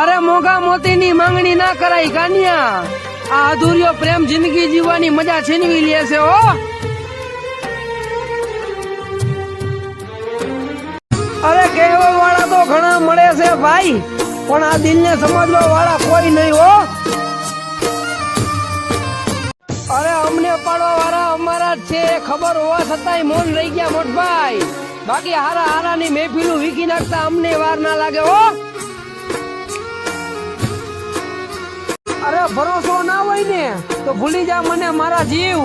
અરે મોંઘા મોતીની માંગણી ના કરાય કાનિયા, આ અધૂરિયો પ્રેમ જિંદગી જીવવાની મજા છીનવી લે છે હો. અરે કહેવા વાળા તો ઘણા મળે છે ભાઈ, પણ આ દિલને સમજવા વાળા કોઈ નહીં હો. અરે અમને પાડવા વાળા અમારા જ છે, ખબર હોવા છતાંય મૌન રહી ગયા મોટભાઈ. બાકી હારા હારાની મહેફિલું વીખી નાખતા અમને વાર ના લાગે હો. અરે ભરોસો ના હોય ને તો ભૂલી જા મને મારા જીવ,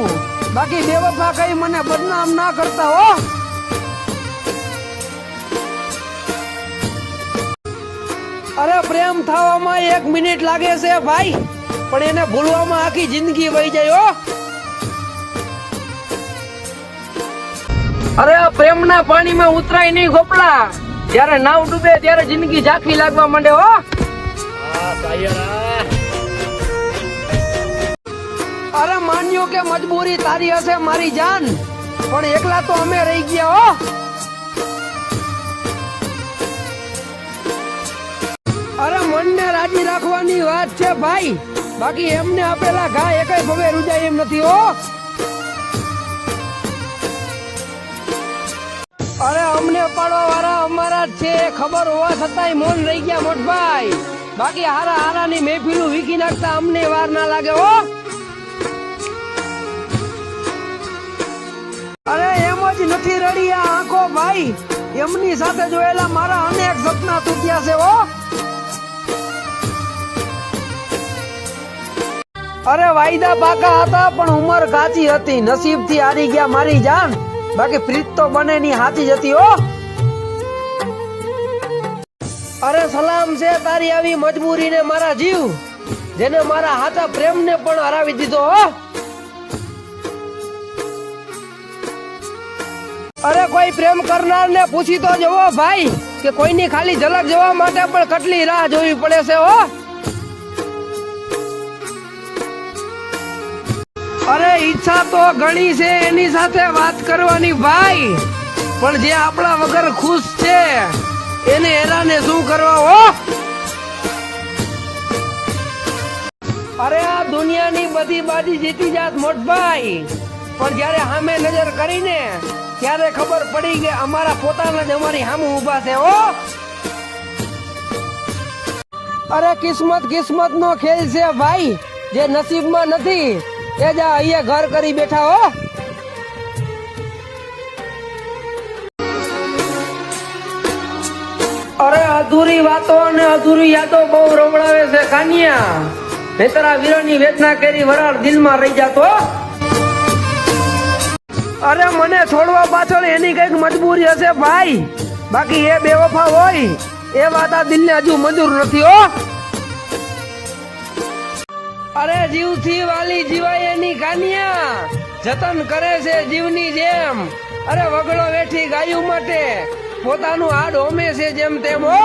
બાકી બેવફા કઈ મને બદનામ ના કરતા હો. અરે પ્રેમ થવામાં 1 મિનિટ લાગે છે ભાઈ, પણ એને ભૂલવામાં આખી જિંદગી વહી જાય હો. અરે પ્રેમના પાણીમાં ઉતરાય નહીં ગોપલા, જયારે નાવ ડૂબે ત્યારે જિંદગી ઝાંખી લાગવા માંડે હો. અરે માન્યો કે મજબૂરી તારી હશે મારી જાન, પણ એકલા તો અમે રહી ગયા હો. અરે મનને રાજી રાખવાની વાત છે ભાઈ, બાકી એમને આપેલા ઘા એકય ભવે રૂજાય એમ નથી હો. અરે અમને પાડવા વાળા અમારા જ છે, ખબર હોવા છતાંય મૌન રહી ગયા મોટભાઈ. બાકી હારા હારાની મહેફિલું વીખી નાખતા અમને વાર ના લાગે હો. અરે એમ જ નથી રડી આ આંખો ભાઈ, એમની સાથે જોયેલા મારા અનેક સપના તૂટ્યા છે હો. અરે વાયદા પાકા હતા પણ ઉંમર કાચી હતી, નસીબ થી હારી ગયા મારી જાન, બાકી પ્રીત તો બને ની હાથી જતી હો. અરે સલામ છે તારી આવી મજબૂરીને મારા જીવ, જેને મારા હાથા પ્રેમને પણ હરાવી દીધો હો. અરે કોઈ પ્રેમ કરનાર ને પૂછી તો જવો ભાઈ, કે કોઈની ખાલી ઝલક જોવા માટે પણ કેટલી રાહ જોવી પડે છે હો. અરે ઈચ્છા તો ઘણી છે એની સાથે વાત કરવાની ભાઈ, પણ જે આપણા વગર ખુશ છે એને હેરાને શું કરવા હો. અરે આ દુનિયાની બધી બાજી જીતી જાત મોટભાઈ, પણ જયારે સામે નજર કરીને ત્યારે ખબર પડી કે અમારા પોતાના જ અમારી સામે ઉભા છે હો. અરે કિસ્મત નો ખેલ છે ભાઈ, જે નસીબમાં નથી એ જ અહીંયા ઘર કરી બેઠા હો. અરે અધૂરી વાતો અને અધૂરી યાદો બહુ રવડાવે છે કાનિયા, નહીતર વીરોની વેદના કેરી વરાળ દિલમાં રહી જાતો. અરે મને છોડવા પાછળ એની કઈક મજબૂરી હશે ભાઈ, બાકી એ બેવફા હોય એ વાત આ દિલને હજુ મંજૂર નથી હો. અરે જીવથી વાલી જીવાય એની કાનિયા, જતન કરે છે જીવની જેમ. અરે વગડો વેઠી ગાયું માટે પોતાનું હાડ હોમે છે જેમ તેમ હો.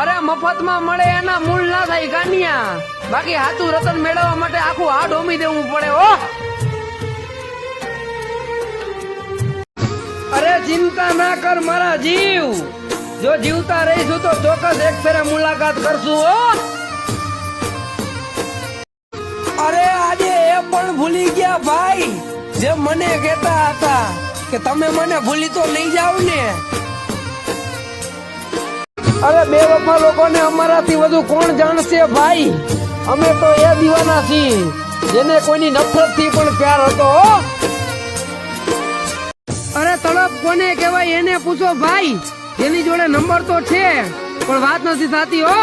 અરે મફતમાં મળે એના મૂળ ના થાય કાનિયા, બાકી હાથું રતન મેળવવા માટે આખું હાડ હોમી દેવું પડે હો. અરે ચિંતા ના કર મારા જીવ, જો જીવતા રહીશું તો ચોક્કસ એક ફેરે મુલાકાત કરશું હો. અરે આજે એ પણ ભૂલી ગયા ભાઈ, જે મને કહેતા હતા કે તમે મને ભૂલી તો નહીં જાવ ને. અરે બેવફા લોકોને અમારાથી વધુ કોણ જાણશે ભાઈ, અમે તો એ દીવાના છીએ જેને કોઈની નફરત થી પણ પ્યાર હતો હો. અરે તડપ કોને કહેવાય એને પૂછો ભાઈ, જેની જોડે નંબર તો છે પણ વાત નથી થતી હો.